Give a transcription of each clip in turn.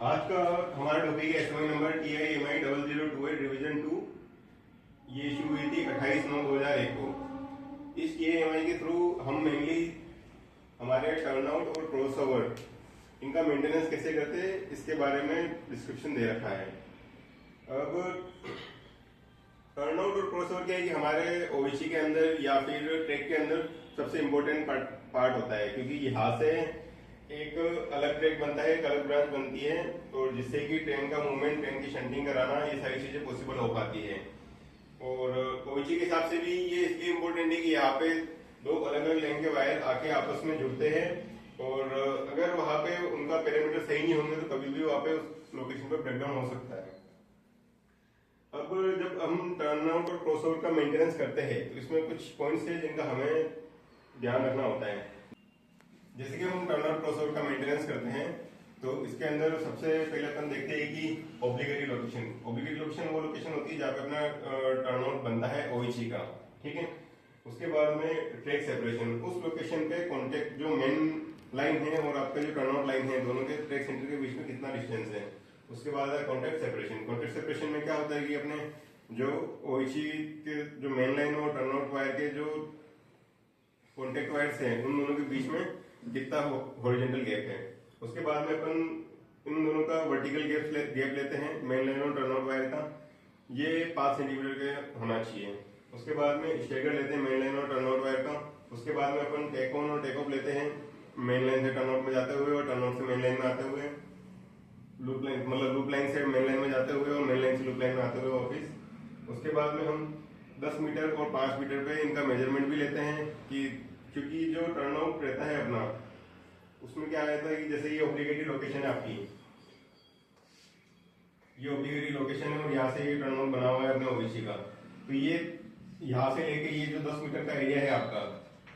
आज का हमारा टॉपिक है एसएमआई नंबर TI-MI0028 रिवीजन 2। ये इशू हुई थी 28/9/2001 को। इस TI-MI के थ्रू हम मेनली हमारे टर्नआउट और क्रॉसओवर इनका मेंटेनेंस कैसे करते हैं इसके बारे में डिस्क्रिप्शन दे रखा है। अब टर्नआउट और क्रॉसओवर क्या है कि हमारे ओवीसी के अंदर या फिर ट्रैक के अंदर सबसे इम्पोर्टेंट पार्ट होता है, क्योंकि यहाँ से एक अलग ट्रैक बनता है, एक अलग ब्रांच बनती है, और जिससे कि ट्रेन का मूवमेंट, ट्रेन की शंटिंग कराना, ये सारी चीजें पॉसिबल हो पाती है। और ओवीसी के हिसाब से भी ये इसलिए इम्पोर्टेंट है कि यहाँ पे दो अलग अलग लाइन के वायर आके आपस में जुड़ते हैं, और अगर वहां पे उनका पैरामीटर सही नहीं होंगे तो कभी भी वहां पे उस लोकेशन पे ब्रेकडाउन हो सकता है। अब जब हम टर्नआउट और क्रॉसओवर का मेंटेनेंस करते हैं तो इसमें कुछ पॉइंट्स हैं जिनका हमें ध्यान रखना होता है। जैसे कि हम टर्नआउट क्रॉसओवर का मेंटेनेंस करते हैं तो इसके अंदर सबसे पहले अपन देखते हैं कि ऑब्लिगेटरी लोकेशन। ऑब्लिगेटरी लोकेशन वो लोकेशन होती है जहाँ पे अपना टर्नआउट बनता है ओवीसी का, ठीक है। उसके बाद में ट्रैक सेपरेशन, उस लोकेशन पे कॉन्टेक्ट जो मेन लाइन है और आपका जो टर्नआउट लाइन है, दोनों के ट्रैक सेंटर के बीच में कितना डिस्टेंस है। उसके बाद है कॉन्टेक्ट सेपरेशन। कॉन्टेक्ट सेपरेशन में क्या होता है कि अपने जो ओवीसी के जो मेन लाइन और टर्नआउट वायर के जो कॉन्टेक्ट वायर्स हैं उन दोनों के बीच में कितना हॉरिजॉन्टल गैप है। उसके बाद में अपन इन दोनों का वर्टिकल गैप लेते हैं मेन लाइन और टर्नआउट वायर का, ये 5 सेंटीमीटर का होना चाहिए। उसके बाद में स्टेगर लेते हैं मेन लाइन और टर्नआउट वायर का। उसके बाद में अपन टेक ऑन और टेक ऑफ लेते हैं मेन लाइन से टर्नआउट में जाते हुए और टर्नआउट से मेन लाइन में आते हुए, लूप लाइन मतलब लूप लाइन से मेन लाइन में जाते हुए और मेन लाइन से लूप लाइन में आते हुए वापिस। उसके बाद में हम 10 मीटर और 5 मीटर पे इनका मेजरमेंट भी लेते हैं, कि क्योंकि जो टर्नआउट रहता है अपना उसमें क्या रहता है कि जैसे ये ऑब्लिगेटरी लोकेशन है आपकी, ये ऑब्लिगेटरी लोकेशन है और यहाँ से ये टर्नआउट बना हुआ है अपने ओवीसी का, तो ये यहाँ से लेके ये जो 10 मीटर का एरिया है आपका,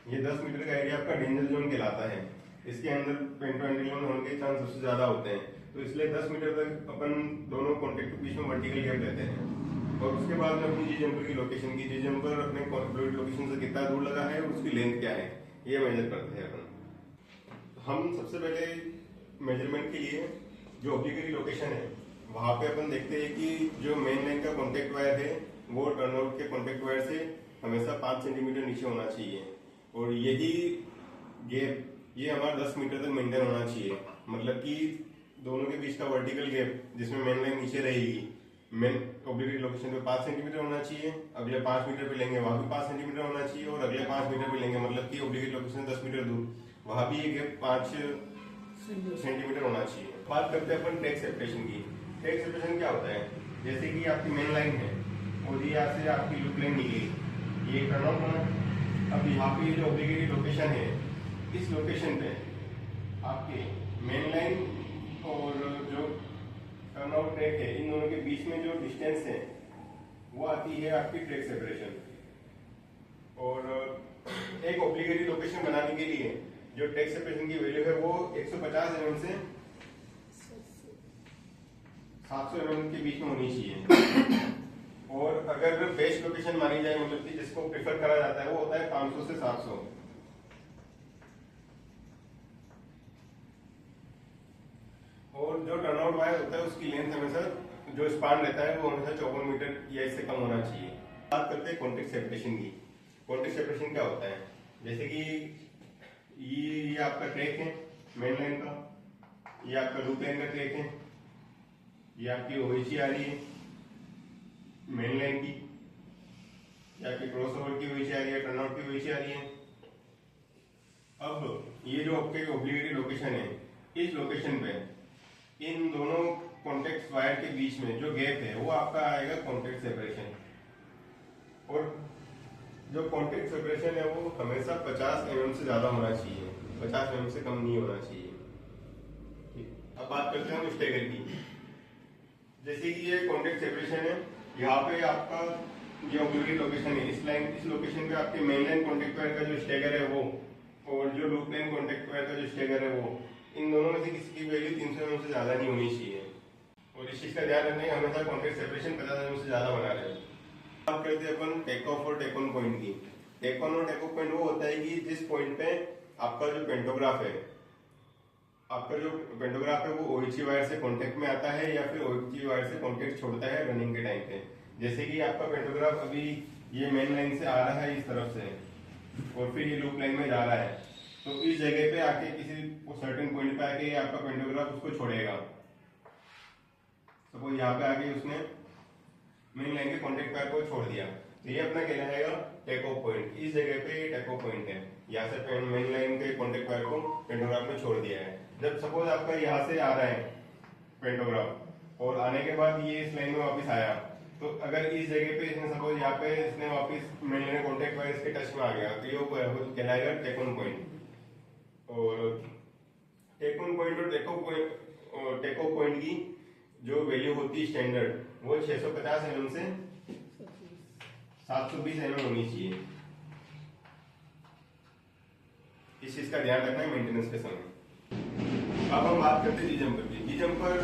ये 10 मीटर का एरिया आपका डेंजर जोन कहलाता है। इसके अंदर पेंटो एंटिलियन होने के चांस सबसे ज्यादा होते हैं, तो इसलिए 10 मीटर तक अपन दोनों कॉन्टेक्ट के बीच में वर्टिकल गैप लेते हैं। और उसके बाद में अपनी जी जम्पर की लोकेशन की, जी जम्पर अपने फ्लूइड लोकेशन से कितना दूर लगा है और उसकी लेंथ क्या है, ये मेजर करते हैं अपन। हम सबसे पहले मेजरमेंट के लिए जो ऑब्लिगेटरी लोकेशन है वहां पे अपन देखते हैं कि जो मेन लाइन का कॉन्टेक्ट वायर है वो टर्नआउट के कॉन्टेक्ट वायर से हमेशा 5 सेंटीमीटर नीचे होना चाहिए, और यही गैप ये हमारा 10 मीटर तक मेंटेन होना चाहिए। मतलब कि दोनों के बीच का वर्टिकल गैप जिसमें मेन लाइन नीचे रहेगी, मेन ऑब्लिगेटरी लोकेशन पे 5 सेंटीमीटर होना चाहिए, अगले 5 मीटर पे लेंगे वहां भी 5 सेंटीमीटर होना चाहिए, और अगले 5 मीटर पे लेंगे मतलब कि ऑब्लिगेटरी लोकेशन 10 मीटर दूर वहां भी ये गैप 5 सेंटीमीटर होना चाहिए। बात करते हैं अपन ट्रैक सेपरेशन की। ट्रैक सेपरेशन क्या होता है, जैसे कि आपकी मेन लाइन है और ये यहाँ से आपकी लूप लाइन निकली, ये टर्नआउट होना। अब यहाँ पे जो ऑब्लिगेटरी लोकेशन है, इस लोकेशन पे आपके मेन लाइन और जो टर्नआउट ट्रैक है इन दोनों के बीच में जो डिस्टेंस है वो आती है आपकी ट्रैक सेपरेशन। और एक ऑब्लिगेटरी लोकेशन बनाने के लिए जो ट्रैक सेपरेशन की वैल्यू है वो 150 mm से 700 mm के बीच में होनी चाहिए। और अगर बेस्ट लोकेशन मानी जाए, मतलब कि जिसको प्रेफर करा जाता है, वो होता है 500 से 700। और जो टर्नआउट वायर होता है उसकी लेंथ हमेशा, जो स्पान रहता है वो हमेशा 54 मीटर या इससे कम होना चाहिए। बात करते हैं कॉन्टेक्ट सेपरेशन की। कॉन्टेक्ट सेपरेशन क्या होता है, जैसे कि ये आपका ट्रैक है मेन लाइन का, ये आपका लूप लाइन का ट्रैक है, ये आपकी ओवीसी आ रही है मेन लाइन की, ये आपकी क्रॉसओवर की ओवीसी आ रही है, टर्नआउट की ओवीसी आ रही है। अब ये जो आपके ऑब्लिगेटरी लोकेशन है, इस लोकेशन पे इन दोनों कॉन्टेक्ट वायर के बीच में जो गैप है वो आपका आएगा कॉन्टेक्ट सेपरेशन। और जो कॉन्टेक्ट सेपरेशन है वो हमेशा 50 mm से ज्यादा होना चाहिए, 50 mm से कम नहीं होना चाहिए। ठीक, अब बात करते हैं हम स्टेगर की। जैसे कि ये कॉन्टेक्ट सेपरेशन है, यहाँ पे आपका जो ऑब्लिगेटरी लोकेशन है, इस लोकेशन पे आपके मेन लाइन कॉन्टेक्ट वायर का जो स्टेगर है वो, और जो लूप लाइन कॉन्टेक्ट वायर का जो स्टेगर है वो, इन दोनों में से किसी की वैल्यू 300 mm से ज्यादा नहीं होनी चाहिए। और इस चीज का ध्यान रखना है हमेशा कॉन्टेक्ट सेपरेशन 50 mm से ज्यादा बना रहे। बात करते हैं अपन टेक ऑफ और टेक ऑन पॉइंट की। टेक ऑन और टेक ऑफ पॉइंट वो होता है कि जिस पॉइंट पे आपका जो पेंटोग्राफ है आपका जो पेंटोग्राफ है वो ओएचई वायर से कांटेक्ट में आता है या फिर ओएचई वायर से कांटेक्ट छोड़ता है रनिंग के टाइम पे। जैसे कि आपका पेंटोग्राफ अभी ये मेन लाइन से आ रहा है इस तरफ से और फिर ये लूप लाइन में जा रहा है, तो इस जगह पे आके किसी सर्टेन पॉइंट पे आके आपका पेंटोग्राफ उसको छोड़ेगा। सपोज यहाँ पे आके उसने मेन लाइन के कांटेक्ट पैर को छोड़ दिया, तो ये अपना कहलाएगा टेक ऑफ पॉइंट। इस जगह पे ये टेक ऑफ पॉइंट है, यहाँ से मेन लाइन के कांटेक्ट पैर को पेंटोग्राफ में छोड़ दिया है। जब सपोज आपका यहाँ से आ रहा है पेंटोग्राफ और आने के बाद ये इस लाइन में वापस आया, तो अगर इस जगह पे इसने सपोज यहाँ पे इसने वापस मेन लाइन कांटेक्ट पैर इसके टच में आ गया, तो ये कहलाएगा टेक ऑन पॉइंट। और टेक ऑन पॉइंट और टेक ऑफ पॉइंट की जो वैल्यू होती है स्टैंडर्ड, वो 650 mm से 720 mm होनी चाहिए। इस चीज का ध्यान रखना है मेंटेनेंस के समय। अब हम बात करते हैं जी जंपर की। जी जंपर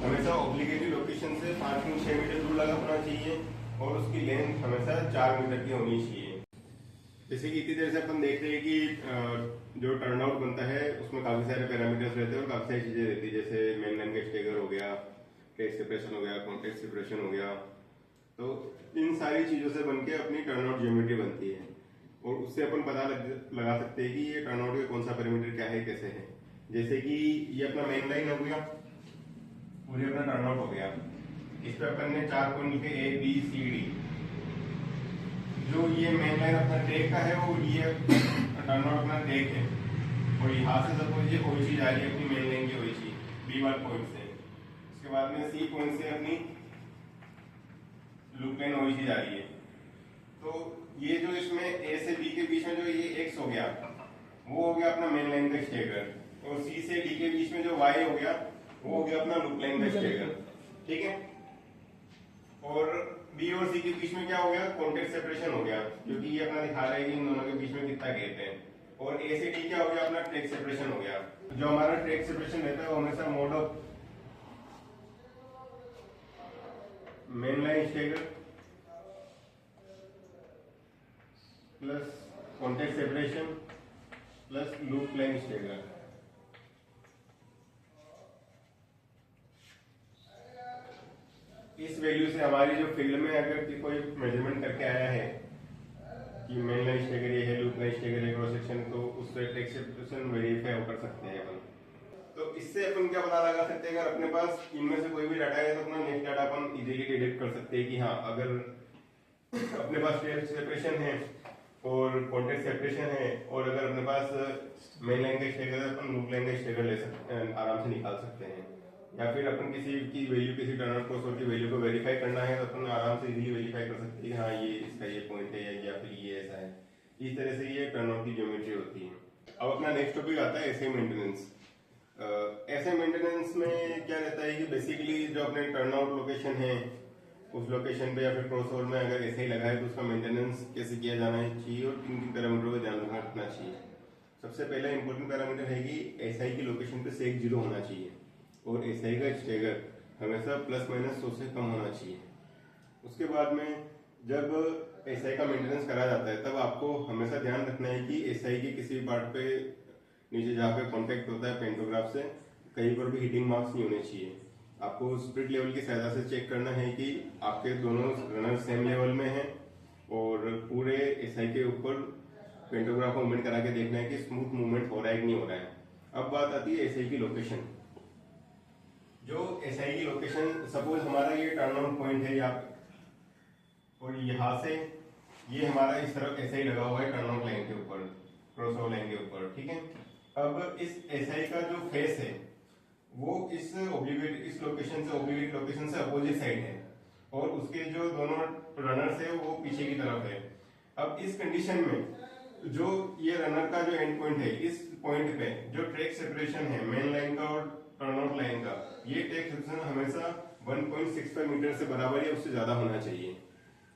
हमेशा ऑब्लिगेटरी लोकेशन से 5 से 6 मीटर दूर लगा होना चाहिए और उसकी लेंथ हमेशा 4 मीटर की होनी चाहिए। जैसे कि इतनी देर से अपन देख रहे हैं कि जो टर्नआउट बनता है उसमें काफी सारे पैरामीटर्स रहते हैं और काफी सारी चीजें रहती है, जैसे मेन लाइन का स्टेगर हो गया, टेक सेपरेशन हो गया, कॉन्टेक्ट सेपरेशन हो गया। तो इन सारी चीजों से बनके अपनी टर्नआउट ज्योमेट्री बनती है और उससे अपन पता लगा सकते हैं कि ये टर्नआउट का कौन सा पैरामीटर क्या है, कैसे है। जैसे कि ये अपना मेन लाइन हो गया और ये अपना टर्नआउट हो गया। इस पे अपन ने 4 पॉइंट लिखे A B C D। जो ये मेन लाइन अपना टेक का है वो ये टर्नआउट अपना टेक है और यहाँ से सपोज ये ओएचई जा रही है अपनी मेन लाइन की ओएचई B1 पॉइंट से, उसके बाद में C पॉइंट से अपनी लूप लाइन ओएचई जा रही है। तो ये जो इसमें A से B के बीच में जो ये X हो गया वो हो गया अपना मेन लाइन का स्टेगर, और C से D के बीच में जो Y हो गया वो हो गया अपना लूप लाइन का स्टेगर, ठीक है। और B और C के बीच में क्या हो गया, कॉन्टेक्ट सेपरेशन हो गया, क्योंकि ये अपना दिखा रहा है कि इन दोनों के बीच में कितना गैप है। और A से D क्या हो गया, अपना ट्रैक सेपरेशन हो गया। जो हमारा ट्रैक सेपरेशन रहता है वो हमेशा mode of main line stagger plus contact separation plus loop line stagger. इस वैल्यू से हमारी जो फील्ड में अगर कोई मेजरमेंट करके आया है कि मेन लाइन स्टेगर ये है, लूप लाइन स्टेगर है, क्रॉस सेक्शन, तो उससे ट्रैक सेपरेशन वेरीफाई कर सकते हैं अपन। तो इससे अपन क्या पता लगा सकते हैं, अगर अपने पास इनमें से कोई भी डाटा है तो अपना नेक्स्ट डाटा अपन इजीली डिडक्ट कर सकते हैं कि हाँ, अगर अपने पास ट्रैक सेपरेशन है और कॉन्टेक्ट सेपरेशन है और अगर अपने पास मेन लाइन का स्टेगर है, अपन लूप लाइन का स्टेगर ले सकते हैं, आराम से निकाल सकते हैं। या फिर अपन किसी की वैल्यू, किसी टर्नआउट क्रॉस की वैल्यू को वेरीफाई करना है तो अपन आराम से इजीली वेरीफाई कर सकते हैं कि हाँ ये इसका ये पॉइंट है या फिर ये ऐसा है। इस तरह से ये टर्नआउट की ज्योमेट्री होती है। अब अपना नेक्स्ट टॉपिक आता है एसआई मेंटेनेंस। एसआई मेंटेनेंस में क्या रहता है कि बेसिकली जो अपने टर्नआउट लोकेशन है उस लोकेशन पे या फिर क्रॉस ओवर में अगर एसआई लगा है तो उसका मेंटेनेंस कैसे किया जाना चाहिए और किन किन पैरामीटरों का ध्यान रखना चाहिए। सबसे पहला इंपॉर्टेंट पैरामीटर है कि एसआई की लोकेशन पे सेक 0 होना चाहिए और एसआई का स्टेगर हमेशा ±100 से कम होना चाहिए। उसके बाद में जब एसआई का मेंटेनेंस करा जाता है तब आपको हमेशा ध्यान रखना है कि एसआई के किसी भी पार्ट पे नीचे जहाँ पे कांटेक्ट होता है पेंटोग्राफ से कहीं पर भी हिटिंग मार्क्स नहीं होने चाहिए। आपको स्प्रिट लेवल की सहायता से चेक करना है कि आपके दोनों रनर सेम लेवल में हैं और पूरे एसआई के ऊपर पेंटोग्राफ मूवमेंट करा के देखना है कि स्मूथ मूवमेंट हो रहा है कि नहीं हो रहा है। अब बात आती है एसआई की लोकेशन। जो एसआई की लोकेशन, सपोज हमारा ये टर्नआउट पॉइंट है यहाँ और यहाँ से ये हमारा इस तरफ एसआई लगा हुआ है टर्नआउट लाइन के ऊपर, क्रॉस ओवर लाइन के ऊपर, ठीक है। अब इस एसआई का जो फेस है वो इस लोकेशन से ऑब्लिगेट लोकेशन से अपोजिट साइड है और उसके जो दोनों रनर्स है वो पीछे की तरफ है। अब इस कंडीशन में जो ये रनर का जो एंड पॉइंट है, इस पॉइंट पे जो ट्रैक सेपरेशन है मेन लाइन का और टर्नआउट लाइन का, ये ट्रैक सेपरेशन हमेशा 1.65 मीटर से बराबर या उससे ज्यादा होना चाहिए।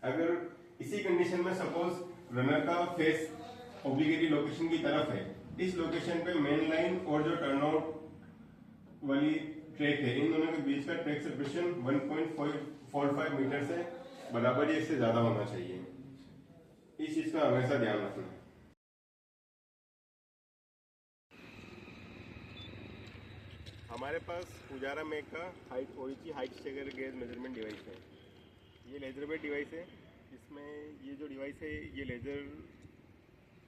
अगर इसी कंडीशन में सपोज रनर का फेस ऑब्लिगेटरी लोकेशन की तरफ है, इस लोकेशन पे मेन लाइन और जो टर्नआउट वाली ट्रैक है, इन दोनों के बीच का ट्रैक सेपरेशन 1.45 मीटर से बराबर या इससे ज्यादा होना चाहिए। इस चीज का हमेशा ध्यान रखना है। हमारे पास फुजारा मेक का ओइची height stagger gauge measurement device है। ये लेज़र बेस्ड डिवाइस है। इसमें ये जो डिवाइस है ये लेज़र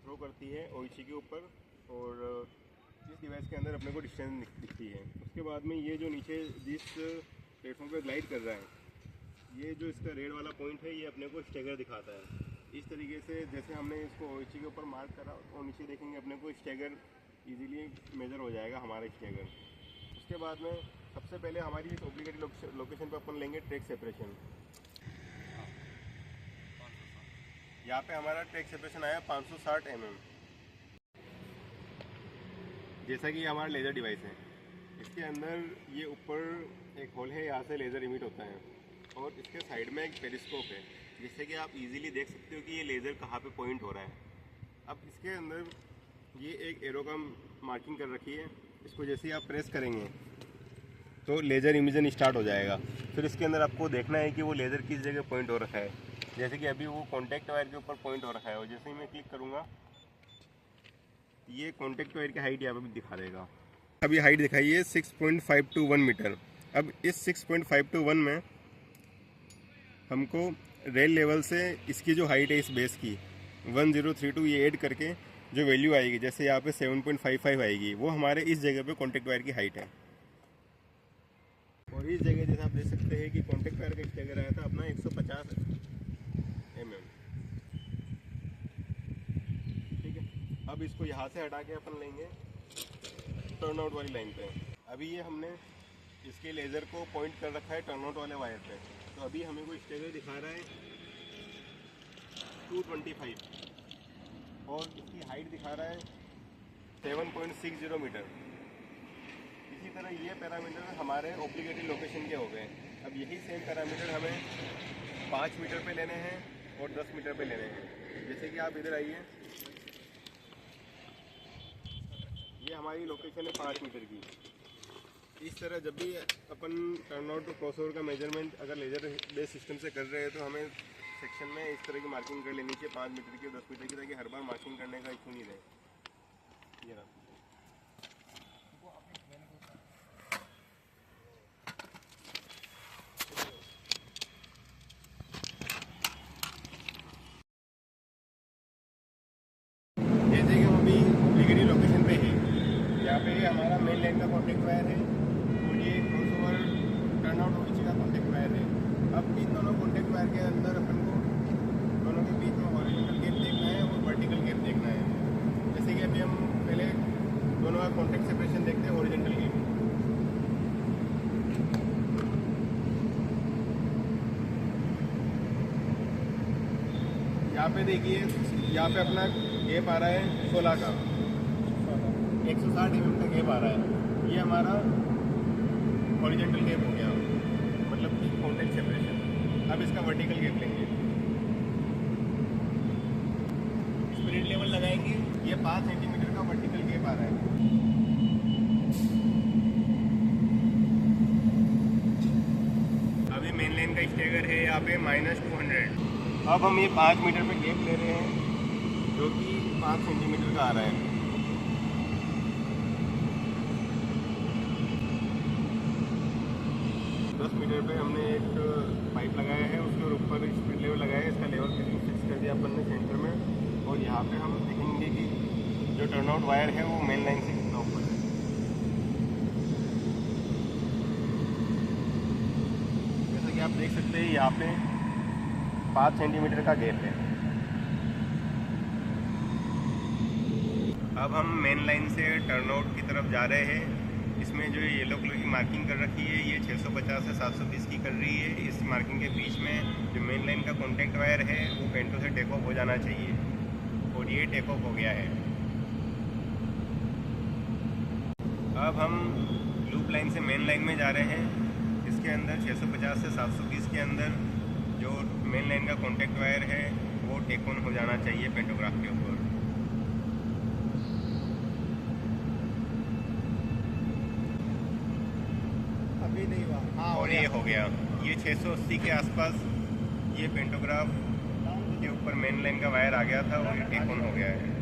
थ्रो करती है ओइची के ऊपर और इस डिवाइस के अंदर अपने को डिस्टेंस दिखती है। उसके बाद में ये जो नीचे जिस प्लेटफॉर्म पे ग्लाइड कर रहा है ये जो इसका रेड वाला पॉइंट है ये अपने को स्टेगर दिखाता है। इस तरीके से जैसे हमने इसको ओइची के ऊपर मार्क करा और नीचे देखेंगे अपने को स्टेगर इजीली मेजर हो जाएगा हमारा स्टेगर। उसके बाद में सबसे पहले हमारी इस ऑब्लिगेटरी लोकेशन पर अपन लेंगे ट्रैक सेपरेशन। यहाँ पे हमारा ट्रैक सेपरेशन आया 560 mm। जैसा कि हमारा लेज़र डिवाइस है, इसके अंदर ये ऊपर एक होल है, यहाँ से लेज़र इमिट होता है और इसके साइड में एक पेरिस्कोप है जिससे कि आप इजीली देख सकते हो कि ये लेज़र कहाँ पे पॉइंट हो रहा है। अब इसके अंदर ये एक एरो का मार्किंग कर रखी है, इसको जैसे ही आप प्रेस करेंगे तो लेज़र इमिशन स्टार्ट हो जाएगा। फिर इसके अंदर आपको देखना है कि वो लेज़र किस जगह पॉइंट हो रखा है। जैसे कि अभी वो कॉन्टैक्ट वायर के ऊपर पॉइंट हो रखा है और जैसे ही मैं क्लिक करूँगा ये कॉन्टैक्ट वायर की हाइट यहाँ पर भी दिखा देगा। अभी हाइट दिखाई है 6.521 मीटर। अब इस 6.521 में हमको रेल लेवल से इसकी जो हाइट है इस बेस की 1032 ये ऐड करके जो वैल्यू आएगी, जैसे यहाँ पे 7.55 आएगी, वो हमारे इस जगह पे कॉन्टैक्ट वायर की हाइट है। और इस जगह जैसे आप देख सकते हैं कि कॉन्टैक्ट वायर का स्टेगर आया था अपना 150 mm। ठीक है, अब इसको यहाँ से हटा के अपन लेंगे टर्न आउट वाली लाइन पे। अभी ये हमने इसके लेज़र को पॉइंट कर रखा है टर्न आउट वाले वायर पे, तो अभी हमें को स्टेगर दिखा रहा है 225 और इसकी हाइट दिखा रहा है 7.60 मीटर। इसी तरह ये पैरामीटर हमारे ऑब्लिगेटरी लोकेशन के हो गए। अब यही सेम पैरामीटर हमें 5 मीटर पे लेने हैं और 10 मीटर पे लेने हैं। जैसे कि आप इधर आइए, ये हमारी लोकेशन है 5 मीटर की। इस तरह जब भी अपन टर्न आउट क्रॉसओवर का मेजरमेंट अगर लेज़र बेस्ड सिस्टम से कर रहे हैं तो हमें सेक्शन में इस तरह की मार्किंग कर लेनी चाहिए 5 मीटर की और 10 मीटर की, ताकि हर बार मार्किंग करने का इशू नहीं रहे। ये रहा। जैसे कि हम अभी ऑब्लिगेटरी लोकेशन पे हैं, यहाँ पे हमारा मेन लाइन का कॉन्टैक्ट वायर है और ये क्रॉसओवर टर्न आउट ओइची का कॉन्टैक्ट वायर है। अब इन दोनों कॉन्टैक्ट वायर के अंदर अपन को दोनों के बीच में हॉरिजॉन्टल गैप देखना है और वर्टिकल गैप देखना है। जैसे कि अभी हम पहले दोनों का कॉन्टैक्ट सेपरेशन देखते हैं हॉरिजॉन्टल गैप। यहाँ पे देखिए, यहाँ पे अपना गैप आ रहा है 16 का, 160 mm का गैप आ रहा है। ये हमारा हॉरिजॉन्टल गैप हो गया, मतलब कि कॉन्टैक्ट सेपरेशन। अब इसका वर्टिकल गैप लेंगे, स्पिरिट लेवल लगाएंगे, ये 5 सेंटीमीटर का वर्टिकल गैप आ रहा है। अभी मेन लाइन का स्टेगर है यहाँ पे -200। अब हम ये 5 मीटर पे गैप ले रहे हैं जो कि 5 सेंटीमीटर का आ रहा है। मीटर पे हमने एक पाइप लगाया है, उसके ऊपर स्पीड लेवल लगाया है, इसका लेवल फिक्स कर दिया अपन ने सेंटर में। और यहाँ पे हम देखेंगे कि जो टर्न आउट वायर है वो मेन लाइन से कितना ऊपर है। जैसा कि आप देख सकते हैं यहाँ पे 5 सेंटीमीटर का गैप है। अब हम मेन लाइन से टर्न आउट की तरफ जा रहे हैं। इसमें जो येलो कलर की मार्किंग कर रखी है ये 650 से 720 की कर रही है। इस मार्किंग के बीच में जो मेन लाइन का कॉन्टैक्ट वायर है वो पेंटो से टेक ऑफ हो जाना चाहिए और ये टेक ऑफ हो गया है। अब हम लूप लाइन से मेन लाइन में जा रहे हैं। इसके अंदर 650 से 720 के अंदर जो मेन लाइन का कॉन्टैक्ट वायर है वो टेक ऑन हो जाना चाहिए पेंटोग्राफ के ऊपर। अभी नहीं हुआ, हाँ, और ये हो गया। ये 680 के आसपास ये पेंटोग्राफ के ऊपर मेन लाइन का वायर आ गया था और ये टेक ऑन हो गया है।